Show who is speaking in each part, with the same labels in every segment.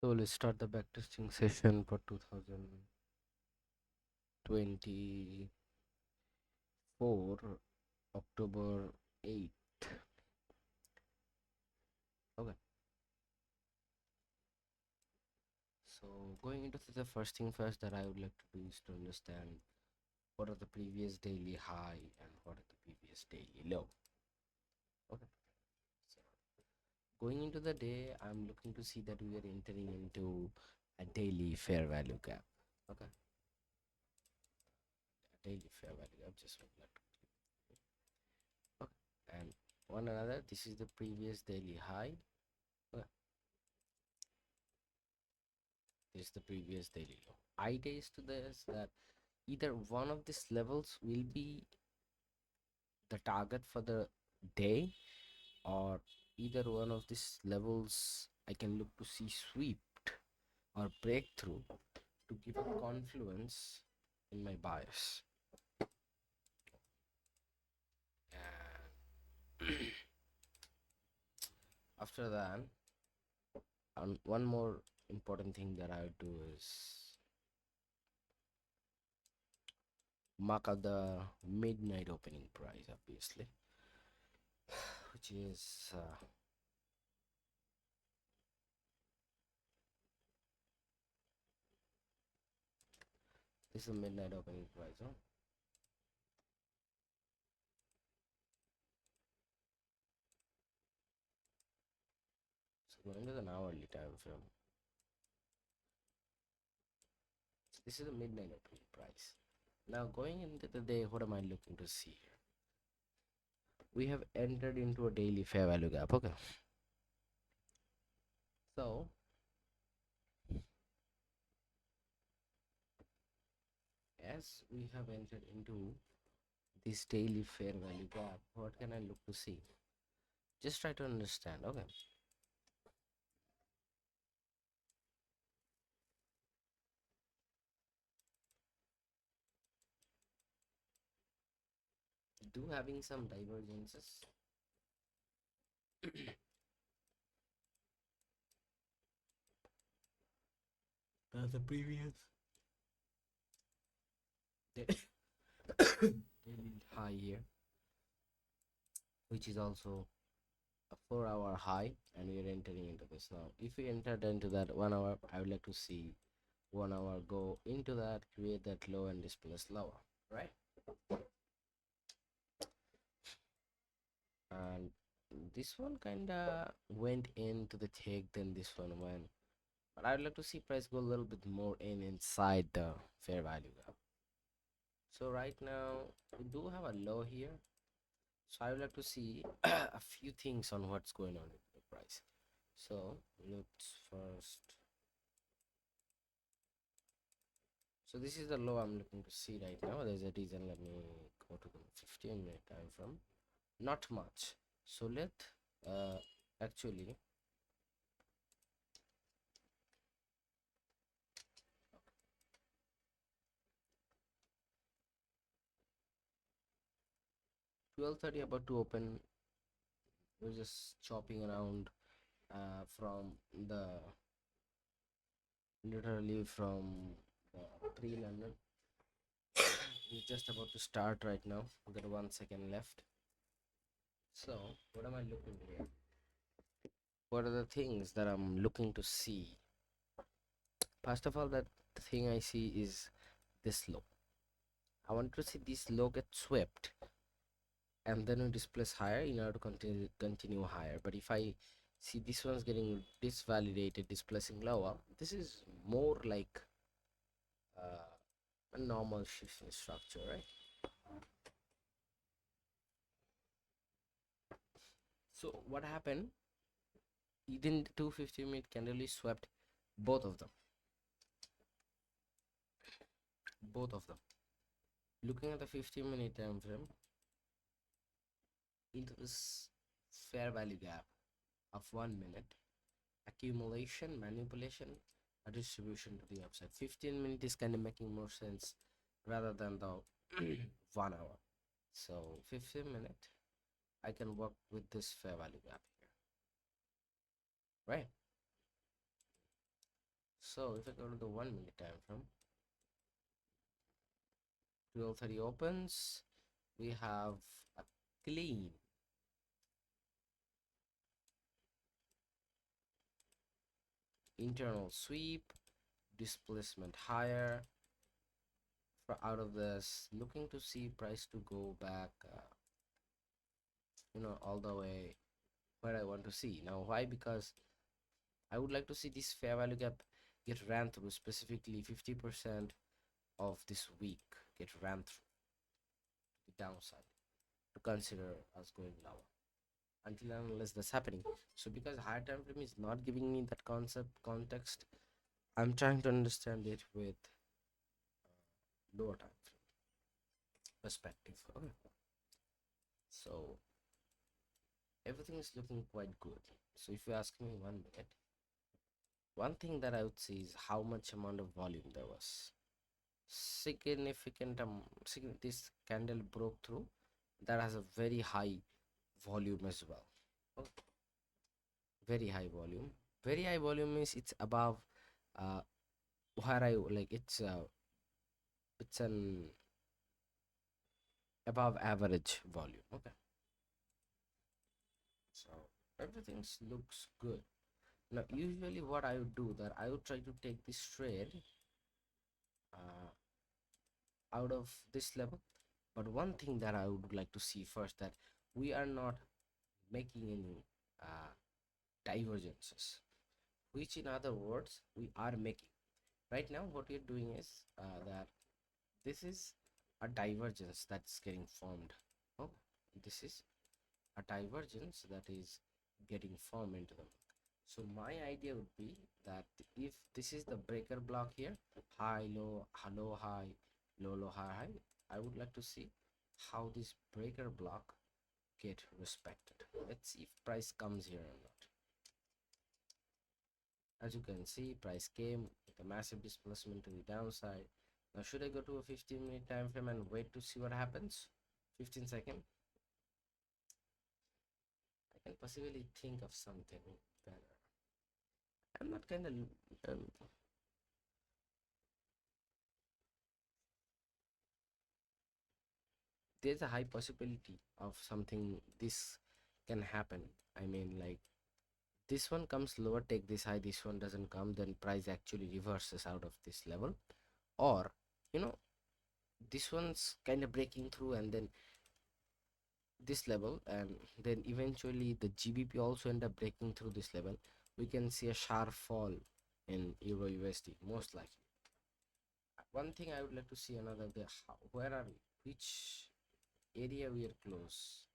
Speaker 1: So let's start the backtesting session for 2024 October 8th. Okay, so going into the first thing first that I would like to do is to understand what are the previous daily high and what are the previous daily low. Okay, so going into the day, I'm looking to see that we are entering into a daily fair value gap. Okay, a daily fair value gap. Just like that. Okay, and one another. This is the previous daily high. Okay, this is the previous daily low. Idea is to this that either one of these levels will be the target for the day, or either one of these levels I can look to see swept or breakthrough to give a confluence in my bias. And after that, one more important thing that I would do is mark out the midnight opening price, obviously, which is this is the midnight opening price. Huh? So going to the hourly time frame, this is the midnight opening price. Now going into the day, what am I looking to see here? We have entered into a daily fair value gap. Okay, so as we have entered into this daily fair value gap, what can I look to see? Just try to understand. Okay, do having some divergences. The previous daily high here, which is also a 4 hour high, and we are entering into this now. If we entered into that 1 hour, I would like to see 1 hour go into that, create that low and displace lower, right? And this one kinda went into the take than this one went, but I'd like to see price go a little bit more inside the fair value gap. So right now we do have a low here, so I would like to see a few things on what's going on with the price. So let's first, so this is the low I'm looking to see right now. There's a reason. Let me go to the 15-minute time frame. Not much. So let actually 12:30 about to open. We're just chopping around from the literally from pre-London. It's just about to start right now. We got 1 second left. So what am I looking here? What are the things that I'm looking to see? First of all, that thing I see is this low. I want to see this low get swept and then we displace higher in order to continue higher. But if I see this one's getting disvalidated, displacing lower, this is more like a normal shift in structure, right? So what happened? Within the 250-minute candle is swept both of them. Both of them. Looking at the 50-minute time frame, into this fair value gap of 1 minute, accumulation, manipulation, a distribution to the upside. 15-minute is kind of making more sense rather than the 1 hour. So 15-minute, I can work with this fair value gap here, right? So if I go to the 1 minute time frame, 12:30 opens, we have a clean internal sweep, displacement higher. For out of this, looking to see price to go back, all the way where I want to see. Now, why? Because I would like to see this fair value gap get ran through, specifically 50% of this week get ran through the downside to consider us going lower until and unless that's happening. So because higher time frame is not giving me that concept context, I'm trying to understand it with lower time frame perspective. Okay. So everything is looking quite good. So if you ask me 1 minute, one thing that I would see is how much amount of volume there was. Significant this candle broke through, that has a very high volume as well. Oh, very high volume. Very high volume means it's above uh where I like it's an above average volume. Okay, so everything looks good. Now usually what I would do, that I would try to take this trade uh, out of this level. But one thing that I would like to see first, that we are not making any divergences, which in other words we are making right now. What we're doing is that this is a divergence that's getting formed. Oh, this is a divergence that is getting formed into them. So my idea would be that if this is the breaker block here, high low, low high, low low high high, I would like to see how this breaker block get respected. Let's see if price comes here or not. As you can see, price came with a massive displacement to the downside. Now should I go to a 15-minute time frame and wait to see what happens? 15 seconds. I can possibly think of something better. I'm not kind of there's a high possibility of something this can happen. I mean, like, this one comes lower, take this high, this one doesn't come, then price actually reverses out of this level. Or, you know, this one's kind of breaking through and then this level, and then eventually the GBP also end up breaking through this level. We can see a sharp fall in Euro USD, most likely. One thing I would like to see another, where are we? Which area we are close?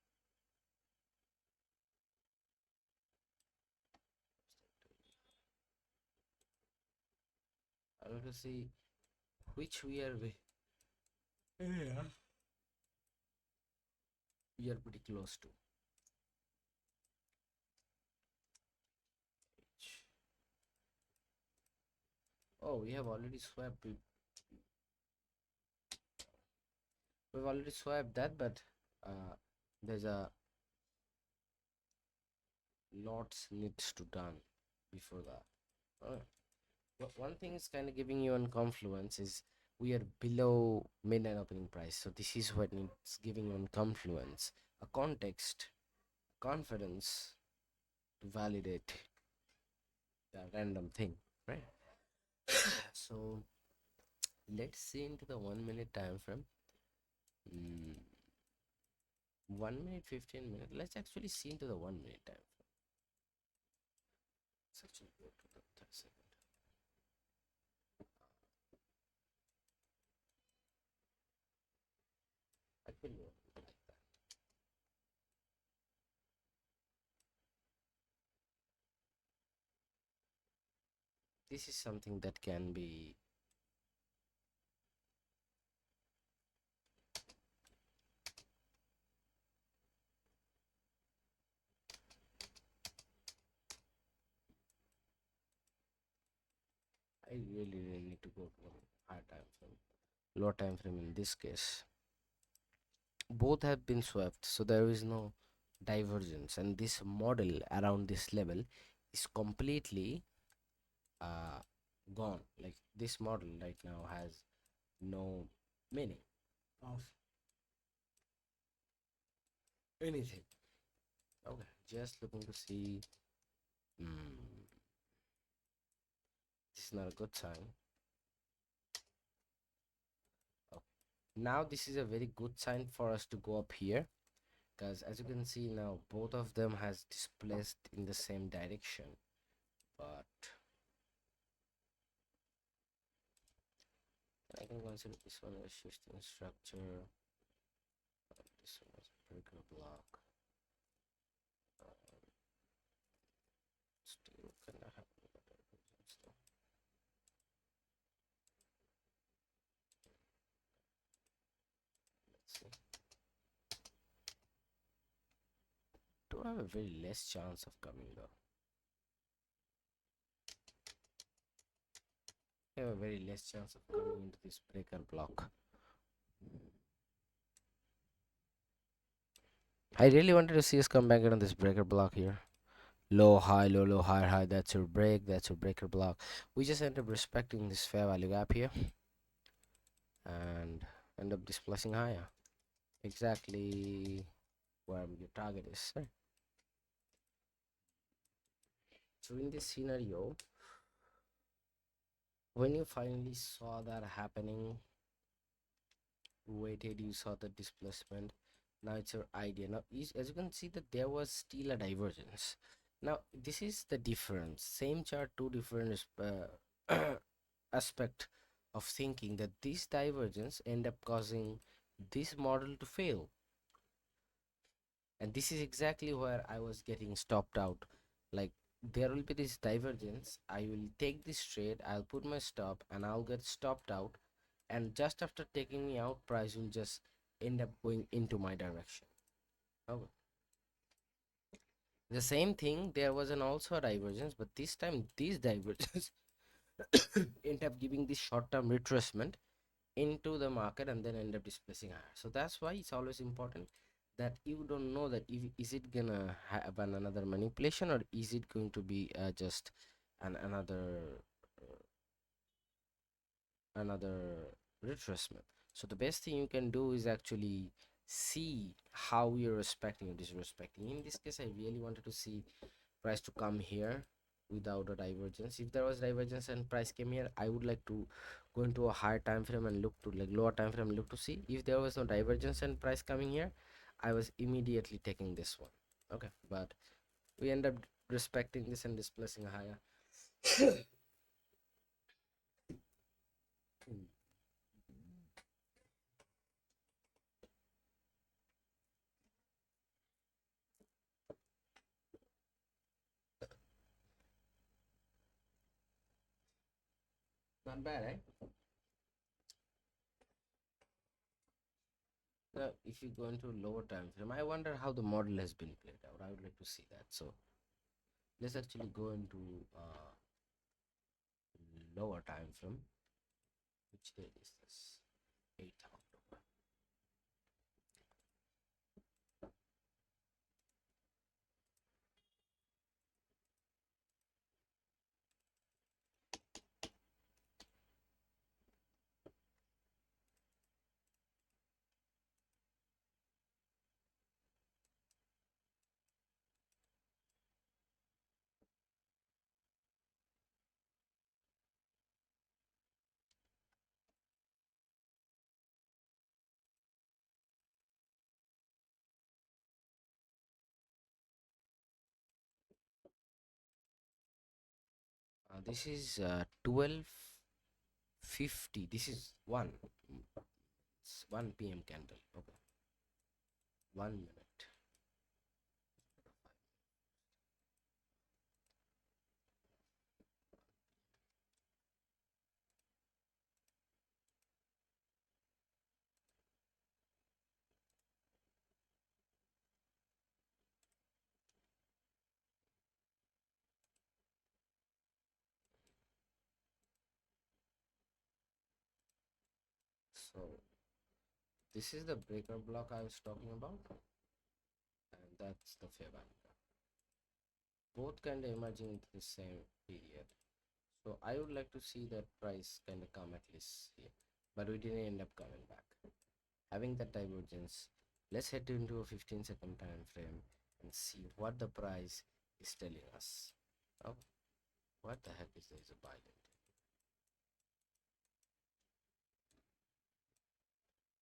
Speaker 1: I want to see which yeah, we are pretty close to. Oh, we have already swapped. We've already swapped that, but there's a lots needs to done before that. One thing is kind of giving you on confluence is we are below midnight opening price, so this is what it's giving you on confluence, a context, confidence to validate the random thing, right? So let's see into the 1 minute time frame. 1 minute, 15 minutes. Let's actually see into the 1 minute time frame. Let's actually go to the 30 second. I will go like that. This is something that can be I really need to go to a higher time frame, low time frame in this case. Both have been swept, so there is no divergence, and this model around this level is completely gone. Like this model right now has no meaning of anything. Okay, just looking to see. Hmm, this is not a good sign. Okay. Now this is a very good sign for us to go up here, because as you can see now both of them has displaced in the same direction, but I can consider this one as shifting structure. This one as a breaker block. Still kind of happen, but still. Let's see. Do I have a very less chance of coming though? I have a very less chance of coming into this breaker block. I really wanted to see us come back on this breaker block here. Low, high, low, low, high, high. That's your break. That's your breaker block. We just end up respecting this fair value gap here and end up displacing higher. Exactly where your target is. Right? So in this scenario, when you finally saw that happening, waited, you saw the displacement. Now it's your idea. Now, as you can see that there was still a divergence. Now this is the difference. Same chart, two different aspect of thinking, that this divergence end up causing this model to fail. And this is exactly where I was getting stopped out. Like, there will be this divergence, I will take this trade, I'll put my stop, and I'll get stopped out, and just after taking me out, price will just end up going into my direction. Okay. The same thing, there was an also a divergence, but this time this divergence end up giving this short-term retracement into the market and then end up displacing higher. So that's why it's always important that you don't know that if is it gonna have another manipulation, or is it going to be just another retracement. So the best thing you can do is actually see how you're respecting or disrespecting. In this case, I really wanted to see price to come here without a divergence. If there was divergence and price came here, I would like to go into a higher time frame and look to, like, lower time frame and look to see. If there was no divergence and price coming here, I was immediately taking this one. Okay, but we end up respecting this and displacing higher. Not bad, eh? Now, if you go into lower time frame, I wonder how the model has been played out. I would like to see that. So let's actually go into lower time frame. Which date is this? 8th October. This is 12:50. This is 1. It's 1 p.m. candle. Okay. 1 minute. So this is the breaker block I was talking about, and that's the fair value. Both kind of emerging into the same period. So I would like to see that price kind of come at least here, but we didn't end up coming back. Having that divergence, let's head into a 15-second time frame and see what the price is telling us. Oh, what the heck is there? Is a buy limit?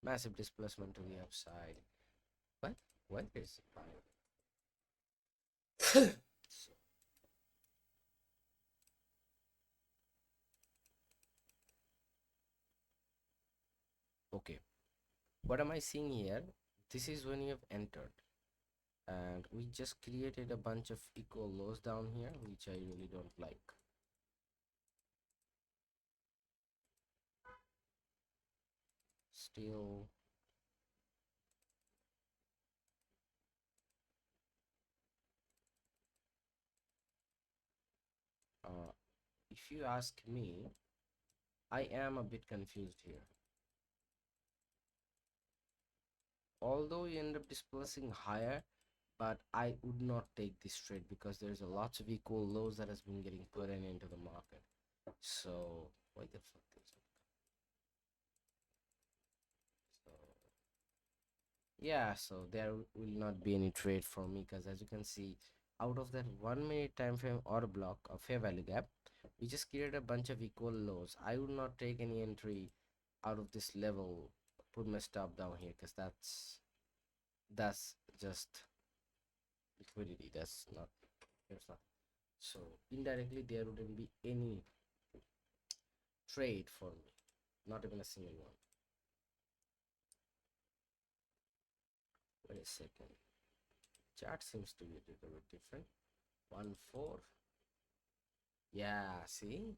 Speaker 1: Massive displacement to the upside. What? What is a buy limit? So, okay, what am I seeing here? This is when you have entered, and we just created a bunch of equal lows down here, which I really don't like. Still, if you ask me, I am a bit confused here. Although you end up displacing higher, but I would not take this trade because there's a lots of equal lows that has been getting put in into the market. So why the fuck is it? So yeah, so there will not be any trade for me because as you can see, out of that 1 minute time frame or block of fair value gap, we just created a bunch of equal lows. I would not take any entry out of this level, put my stop down here because that's just liquidity. That's not. So indirectly there wouldn't be any trade for me, not even a single one. Wait a second, chart seems to be a little bit different. 1 4, yeah, see,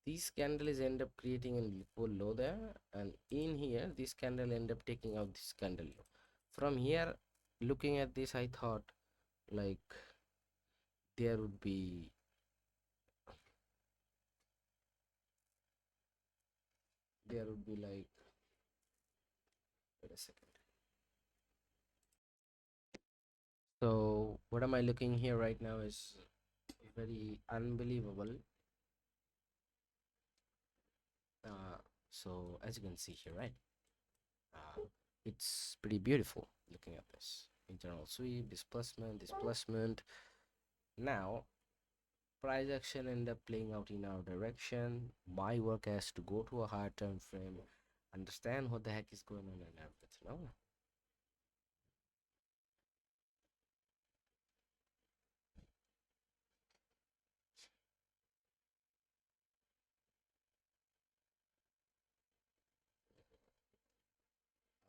Speaker 1: these candles end up creating an equal low there, and in here this candle end up taking out this candle low. From here, looking at this, I thought like there would be like, wait a second. So what am I looking here right now is very unbelievable. So as you can see here, right, uh, it's pretty beautiful looking at this internal sweep, displacement. Now price action end up playing out in our direction. My work has to go to a higher time frame, understand what the heck is going on and everything. No?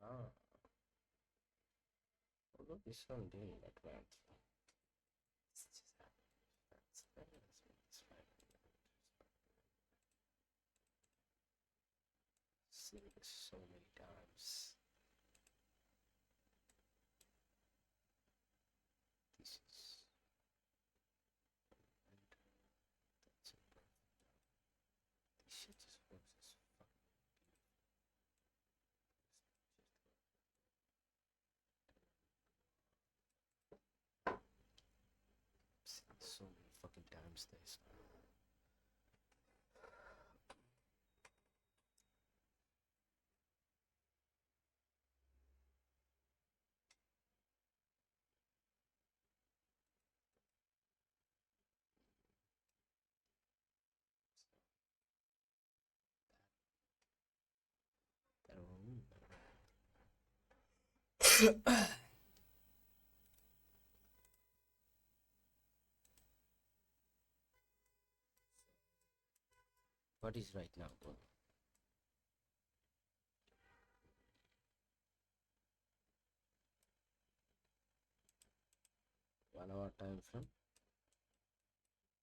Speaker 1: Ah, although this one didn't advance. It's just seen this so many times. This is that's it. This shit just works as fucking seen so many fucking times this. What is right now, bro? 1 hour time frame.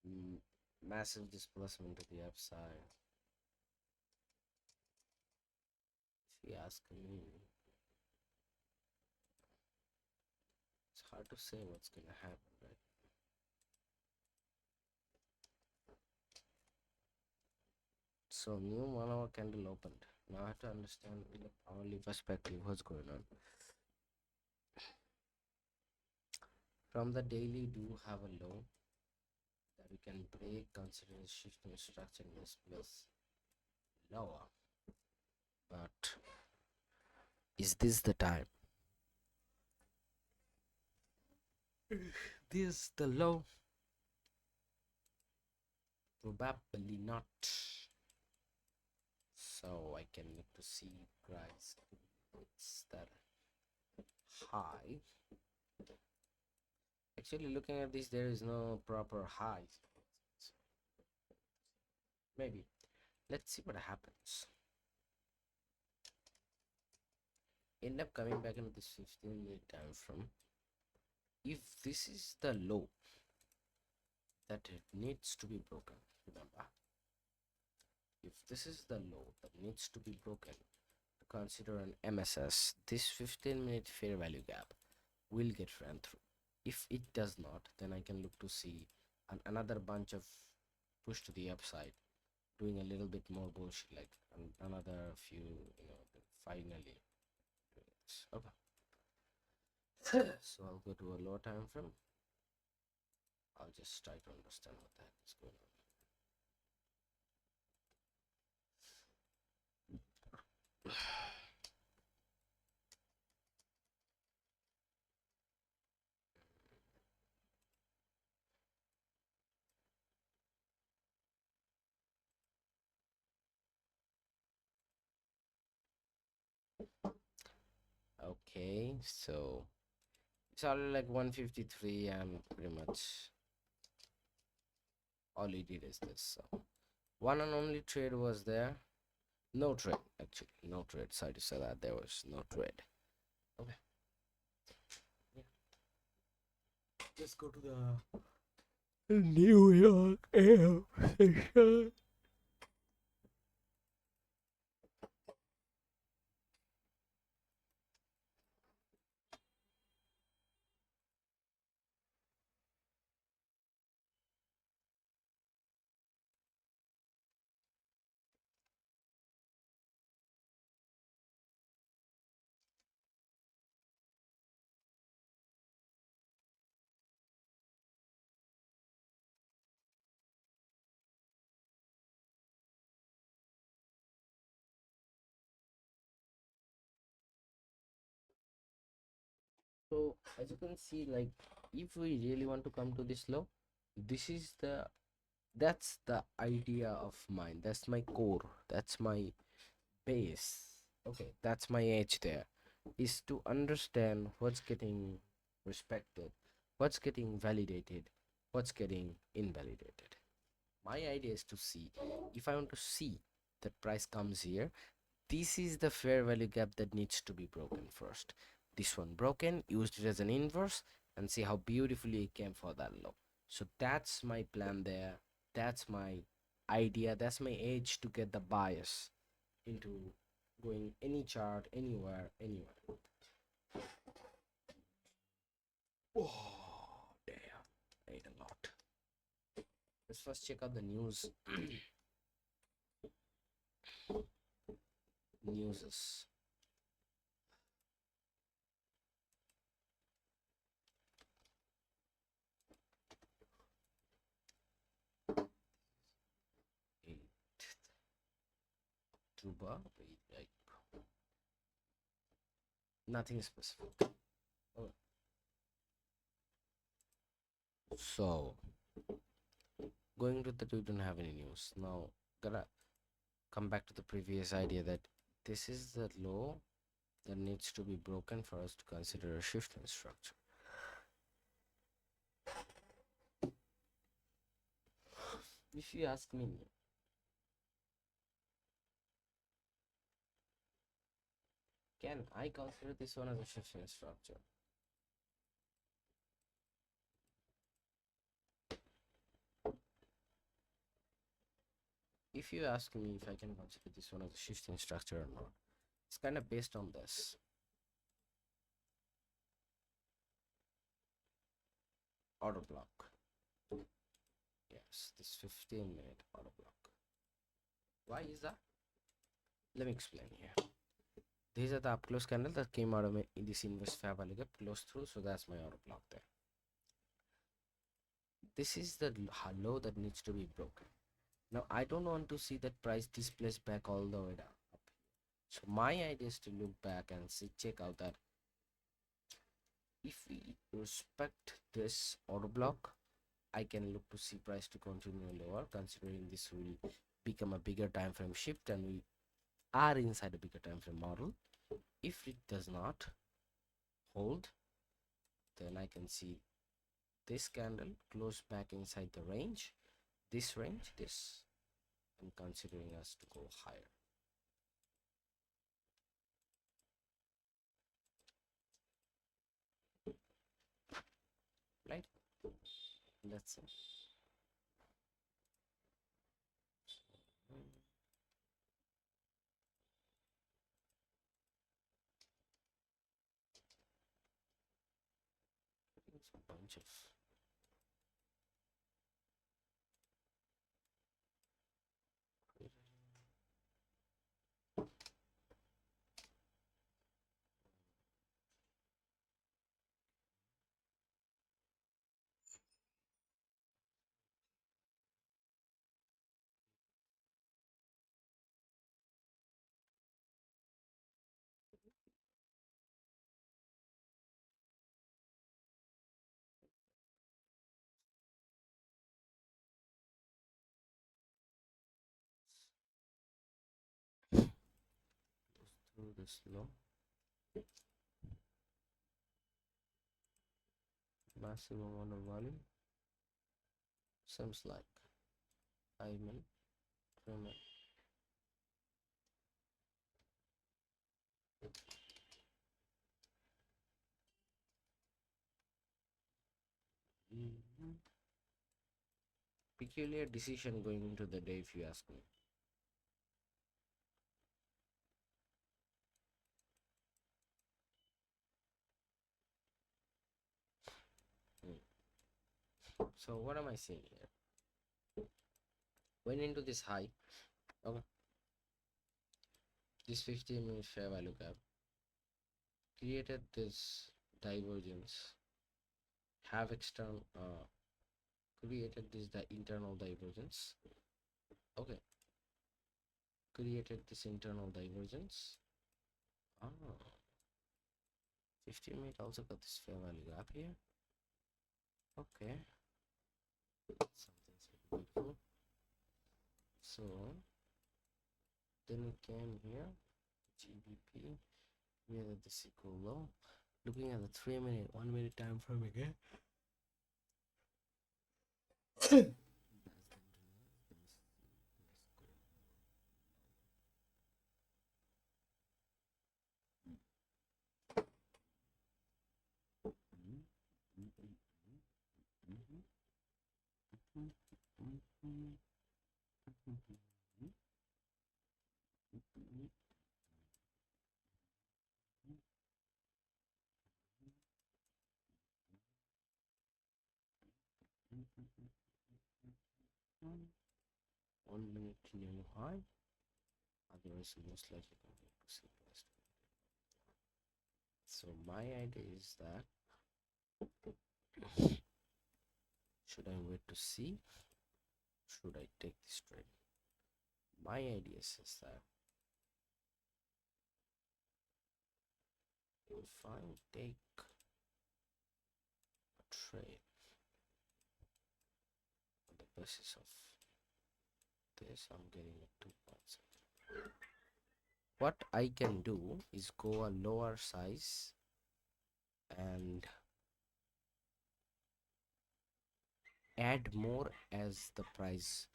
Speaker 1: Mm, massive displacement to the upside. If you ask me, it's hard to say what's gonna happen, right? So new 1 hour candle opened. Now I have to understand in a hourly perspective what's going on. From the daily, do have a low we can break, consider the shifting structure in this place lower. But is this the time? This the low? Probably not. So I can look to see price. It's that high. Actually, looking at this, there is no proper high. Maybe. Let's see what happens. End up coming back into this 15-minute time frame. If this is the low that it needs to be broken, remember, if this is the low that needs to be broken to consider an MSS, this 15-minute fair value gap will get ran through. If it does not, then I can look to see another bunch of push to the upside, doing a little bit more bullshit, like another few, finally doing this. Okay. So I'll go to a lower time frame. I'll just try to understand what the heck is going on. Okay, so it's all like 153 and pretty much all he did is this. So one and only trade was there. No trade, actually. No trade. Sorry to say that there was no trade. Okay. Yeah. Let's go to the New York Air Station. So as you can see, like if we really want to come to this low, this is that's the idea of mine. That's my core. That's my base. Okay, that's my edge there. Is to understand what's getting respected, what's getting validated, what's getting invalidated. My idea is to see if I want to see that price comes here, this is the fair value gap that needs to be broken first. This one broken, used it as an inverse, and see how beautifully it came for that low. So that's my plan there. That's my idea. That's my edge to get the bias into going any chart, anywhere, anywhere. Oh, damn. I ate a lot. Let's first check out the news. Newses. October. Like nothing specific. Oh. So going to the we don't have any news now. Gotta come back to the previous idea that this is the law that needs to be broken for us to consider a shift in structure. If you ask me, can I consider this one as a shift in structure? If you ask me if I can consider this one as a shift in structure or not, it's kind of based on this. Auto block. Yes, this 15-minute auto block. Why is that? Let me explain here. These are the up close candle that came out of in this inverse fair value gap close through, so that's my auto block there. this is the low that needs to be broken. Now I don't want to see that price displays back all the way down up. So my idea is to look back and see, check out that if we respect this order block, I can look to see price to continue lower, considering this will become a bigger time frame shift and we are inside a bigger time frame model. If it does not hold, then I can see this candle close back inside the range, this range, this. I'm considering us to go higher. Right? That's it. It's a bunch of through this low, massive amount of volume. Seems like 5 minute, 3 minute. Peculiar decision going into the day, if you ask me. So what am I seeing here? Went into this high. Okay. This 15-minute fair value gap created this divergence. Have external created this the internal divergence. Okay. Created this internal divergence. Ah. 15-minute also got this fair value gap here. Okay. Something's beautiful. So then we came here, GBP, we are at the equal low. Looking at the 3 minute, 1 minute time frame again. One minute new high, otherwise most likely going to see price. So my idea is that should I wait to see? Should I take this trade? My idea is that if I take a trade on the basis of this, I'm getting a 2 points. What I can do is go a lower size and add more as the price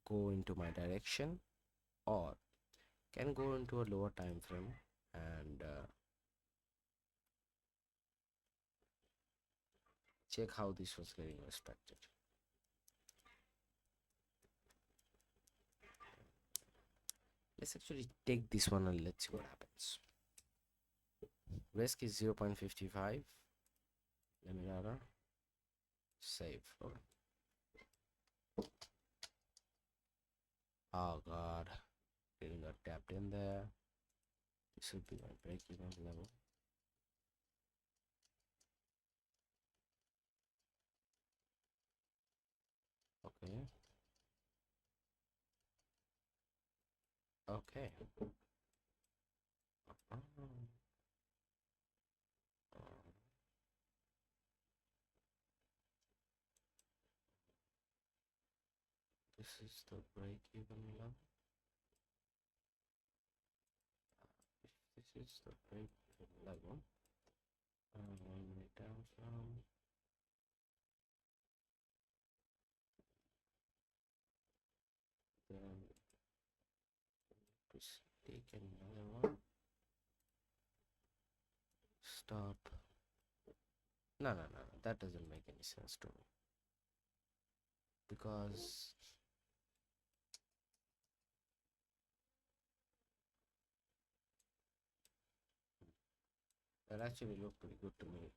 Speaker 1: go into my direction, or can go into a lower time frame and check how this was getting respected. Let's actually take this one and let's see what happens. Risk is 0.55. Let me order. Save. Okay. Oh god, didn't got tapped in there. This would be my break-even level. Okay. Okay. Uh, this is the break even level. If this is the break even level, down from then just take another one. Stop. No, no, no, no. That doesn't make any sense to me because that actually looked pretty good to me.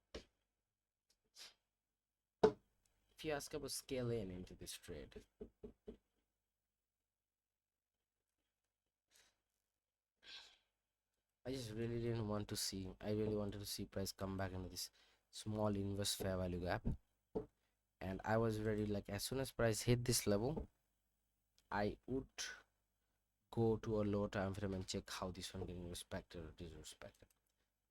Speaker 1: If you ask about scale in into this trade, I just really didn't want to see. I really wanted to see price come back into this small inverse fair value gap, and I was ready. Like as soon as price hit this level, I would go to a low time frame and check how this one getting respected or disrespected.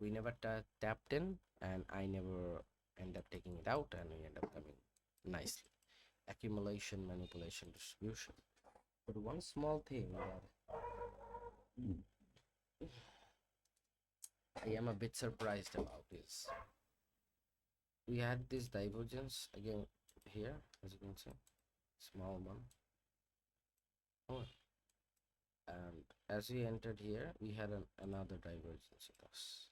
Speaker 1: We never tapped in, and I never end up taking it out, and we end up coming nicely. Accumulation, manipulation, distribution. But one small thing that I am a bit surprised about is we had this divergence again here, as you can see, small one. Oh, and as we entered here, we had another divergence with us.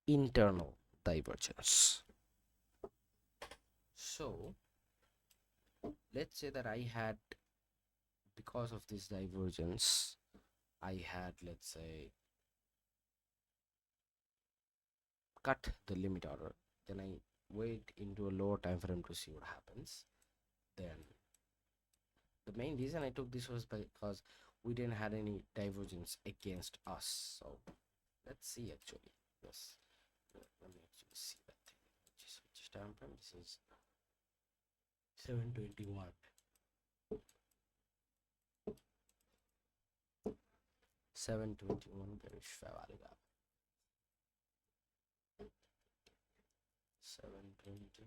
Speaker 1: Internal divergence. So let's say that I had, because of this divergence, I had, let's say, cut the limit order. Then I wait into a lower time frame to see what happens. Then the main reason I took this was because we didn't had any divergence against us. So let's see actually. Yes. Let me actually see that thing. Which time frame? This is 721. 721 bearish fair value gap. 720.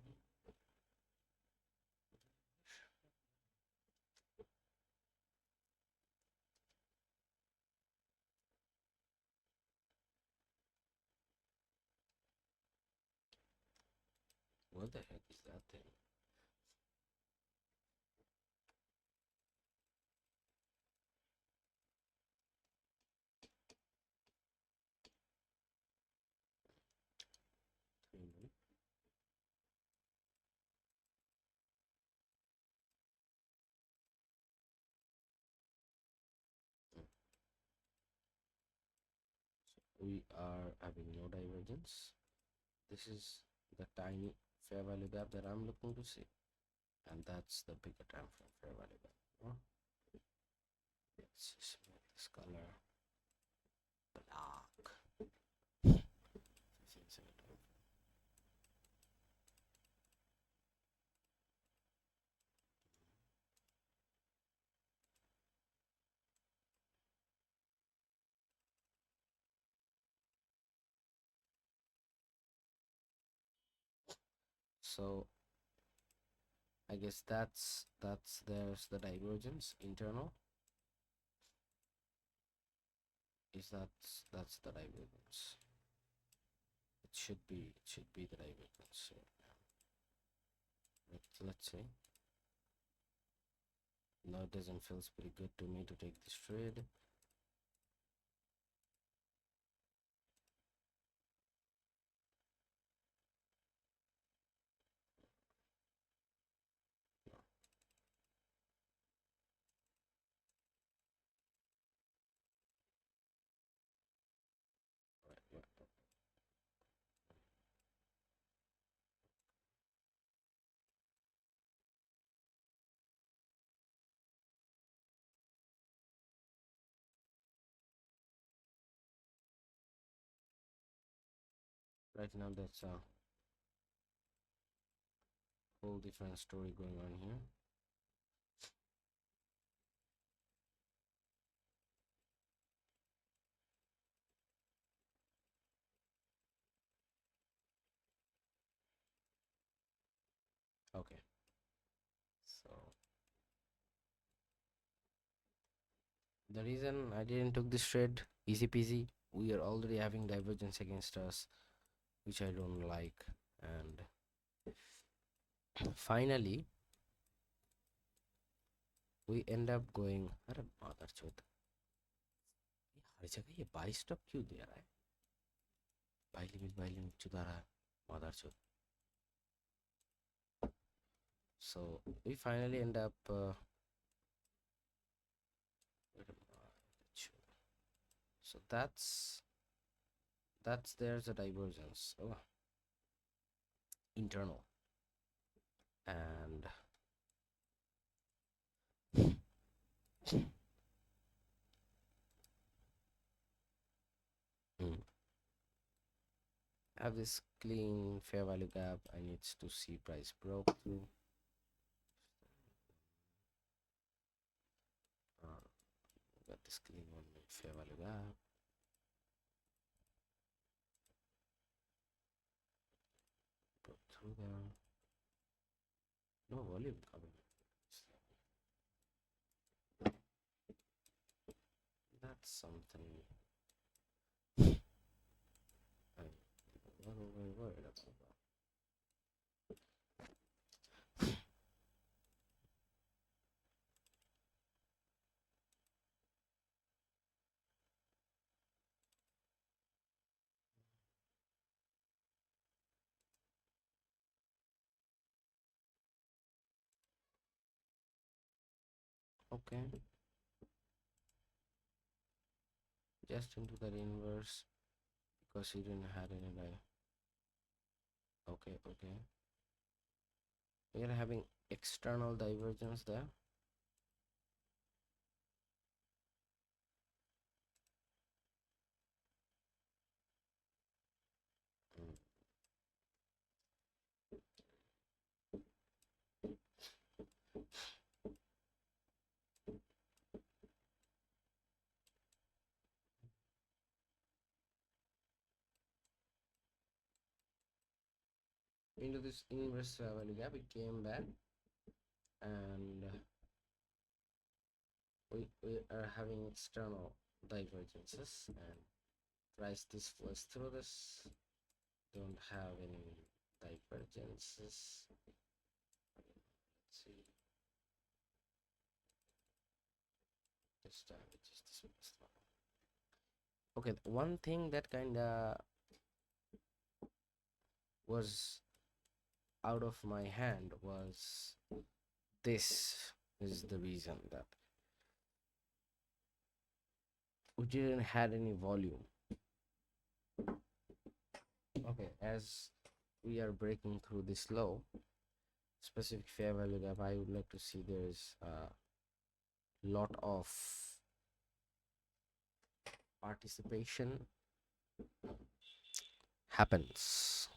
Speaker 1: What the heck is that thing? We are having no divergence. This is the tiny fair value gap that I'm looking to see, and that's the bigger time frame fair value gap. Let's just make this color black. So I guess there's the divergence internal. Is that's the divergence. It should be the divergence. So, yeah. Let's see. No, it doesn't feel pretty good to me to take this trade. Right now that's whole different story going on here. Okay, so the reason I didn't took this trade, easy peasy, we are already having divergence against us, which I don't like. And finally we end up going, अरे mother चौथ, हर जगह ये by stop क्यों दे रहा है, by limit चुदा रहा है, mother Chauth. So we finally end up so that's there's a divergence, oh, internal. And have this clean fair value gap. I need to see price broke through. Got this clean one fair value gap. Broke through there. No volume coming. That's something I'm very worried about. Okay, just into that inverse because he didn't have any die. Okay, we are having external divergence there. Mm. Into this inverse value gap, we came back and we are having external divergences, and price this flows through this, don't have any divergences. Let's see, this time it is this one. Okay, one thing that kinda was out of my hand was this is the reason that we didn't had any volume. Okay, as we are breaking through this low specific fair value gap, I would like to see there's a lot of participation happens.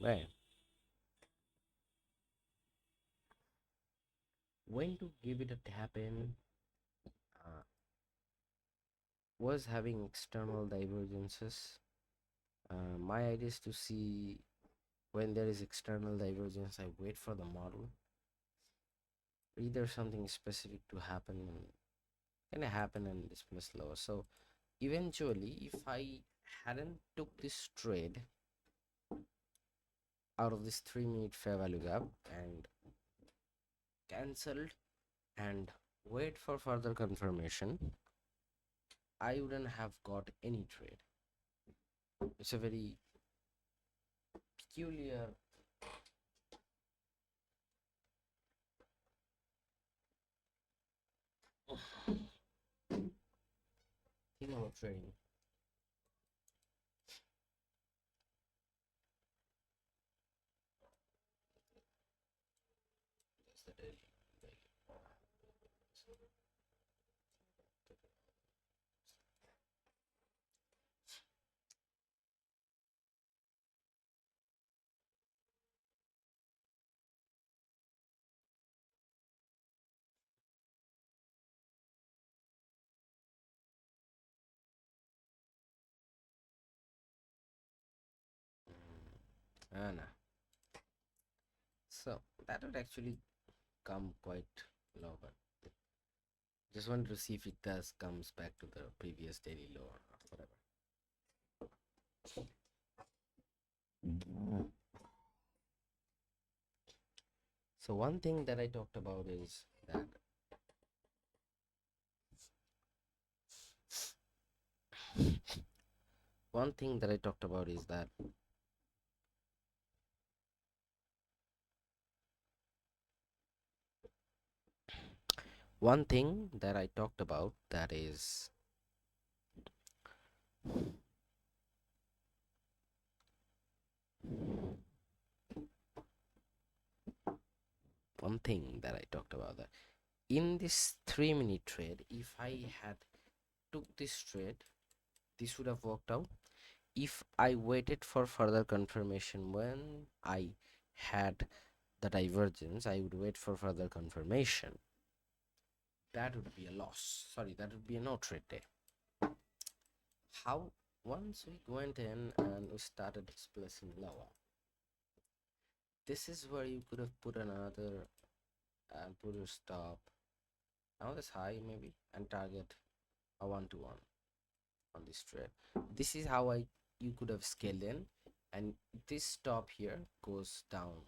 Speaker 1: Right. When to give it a tap in, was having external divergences. My idea is to see when there is external divergence, I wait for the model. Either something specific to happen and kind of happen and dismiss lower. So eventually, if I hadn't took this trade out of this 3-minute fair value gap and cancelled and wait for further confirmation, I wouldn't have got any trade. It's a very peculiar thing about trading. That's the daily. And so that would actually come quite low, but just wanted to see if it does comes back to the previous daily low or not, whatever. So one thing that I talked about is that one thing that I talked about is that one thing that I talked about that is one thing that I talked about that in this 3 minute trade, if I had took this trade, this would have worked out. If I waited for further confirmation when I had the divergence, I would wait for further confirmation. That would be a loss. Sorry, that would be a no trade day. How once we went in and we started displacing lower, this is where you could have put another and put a stop now this high maybe and target a 1 to 1 on this trade. This is how I you could have scaled in, and this stop here goes down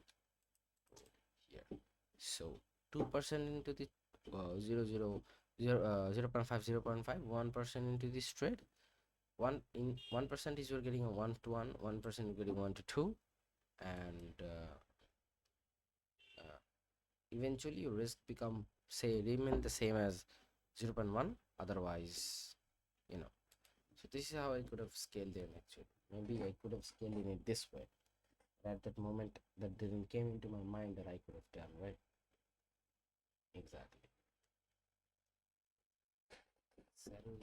Speaker 1: here. So 2% into the 0.5 0.5 1% into this trade. 1% is you're getting a 1 to 1, 1% you're getting 1 to 2, and eventually your risk become say remain the same as 0.1, otherwise you know. So this is how I could have scaled in actually. Maybe I could have scaled in it this way. At that moment that didn't came into my mind that I could have done, right? Exactly. Settle.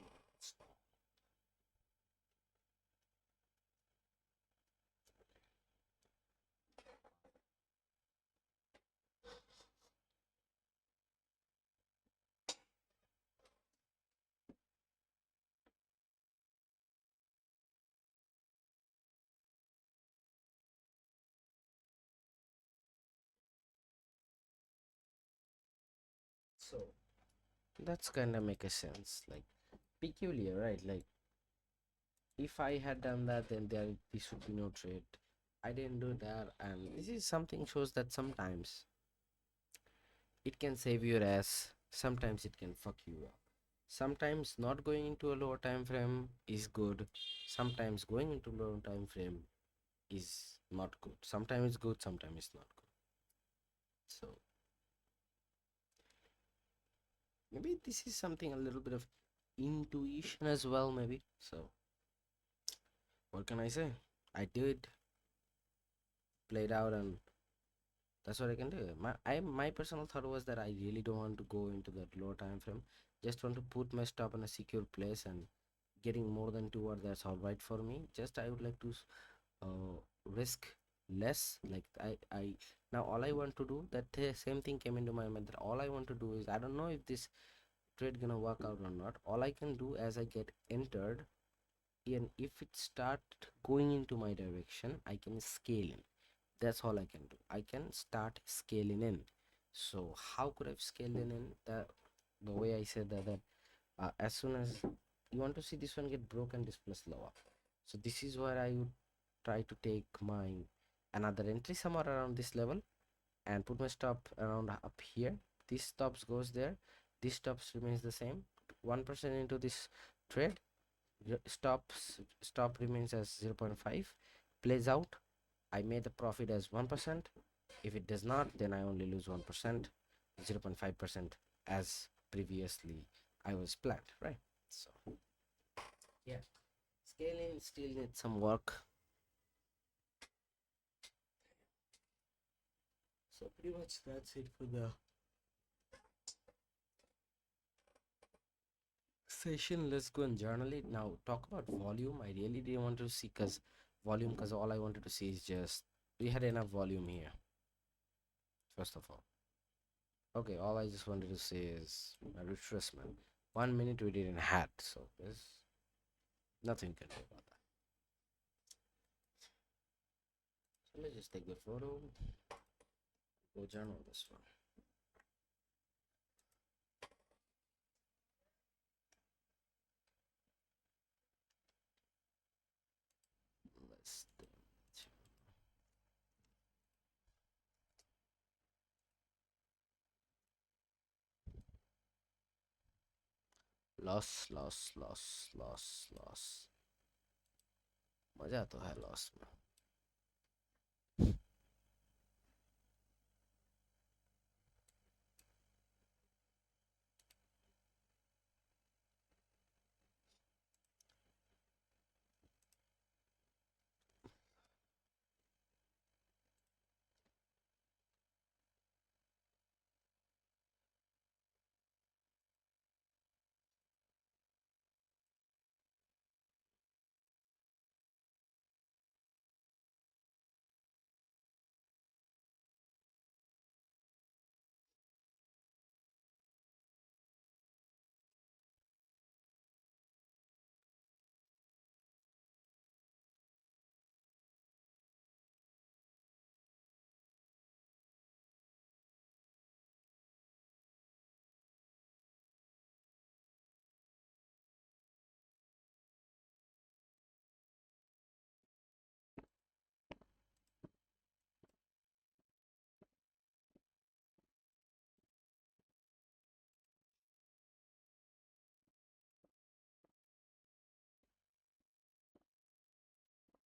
Speaker 1: So that's kind of make a sense, like peculiar, right? Like if I had done that, then this would be no trade. I didn't do that, and this is something shows that sometimes it can save your ass, sometimes it can fuck you up. Sometimes not going into a lower time frame is good, sometimes going into lower time frame is not good. Sometimes it's good, sometimes it's not good. So maybe this is something a little bit of intuition as well, maybe. So what can I say? I did play it out, and that's what I can do. My personal thought was that I really don't want to go into that low time frame. Just want to put my stop in a secure place, and getting more than 2 hours, that's all right for me. Just I would like to risk less. Like I now all I want to do, that the same thing came into my mind, that all I want to do is, I don't know if this trade gonna work out or not. All I can do as I get entered, and if it start going into my direction, I can scale in. That's all I can do. I can start scaling in. So how could I scale in the way I said that as soon as you want to see this one get broken, this plus lower. So this is where I would try to take my another entry somewhere around this level and put my stop around up here. This stops goes there, this stops remains the same. 1% into this trade, stop remains as 0.5, plays out. I made the profit as 1%. If it does not, then I only lose 1%, 0.5% as previously I was planned, right? So yeah, scaling still needs some work. So pretty much that's it for the session. Let's go and journal it. Now talk about volume. I really didn't want to see because volume, because all I wanted to see is just we had enough volume here, first of all. Okay, all I just wanted to say is a retracement. 1 minute we didn't had, so there's nothing you can do about that. Let me just take the photo. Go journal this one. Let's do loss. मजा तो है loss में.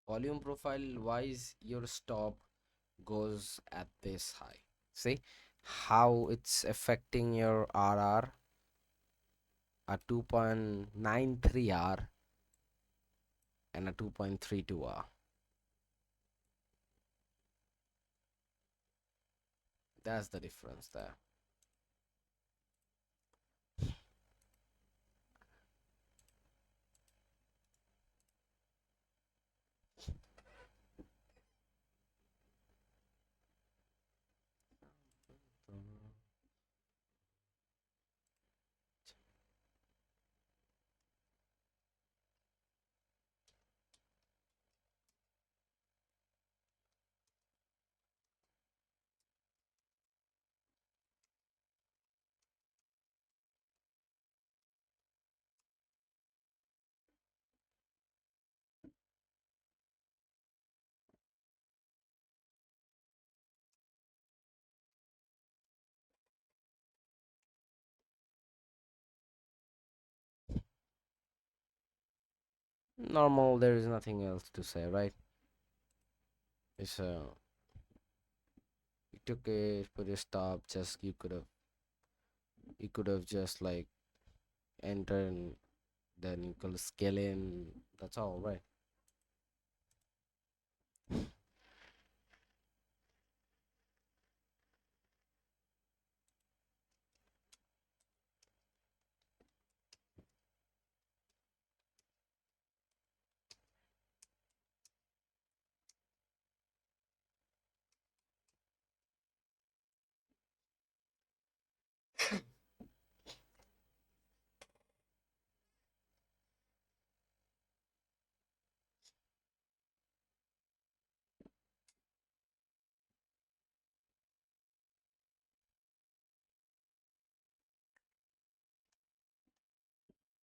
Speaker 1: Volume profile wise, your stop goes at this high. See how it's affecting your RR. A 2.93 R and a 2.32 R. That's the difference there. Normal, there is nothing else to say, right? It's you took it, put a stop, just you could have just like enter and then you could scale in. That's all, right?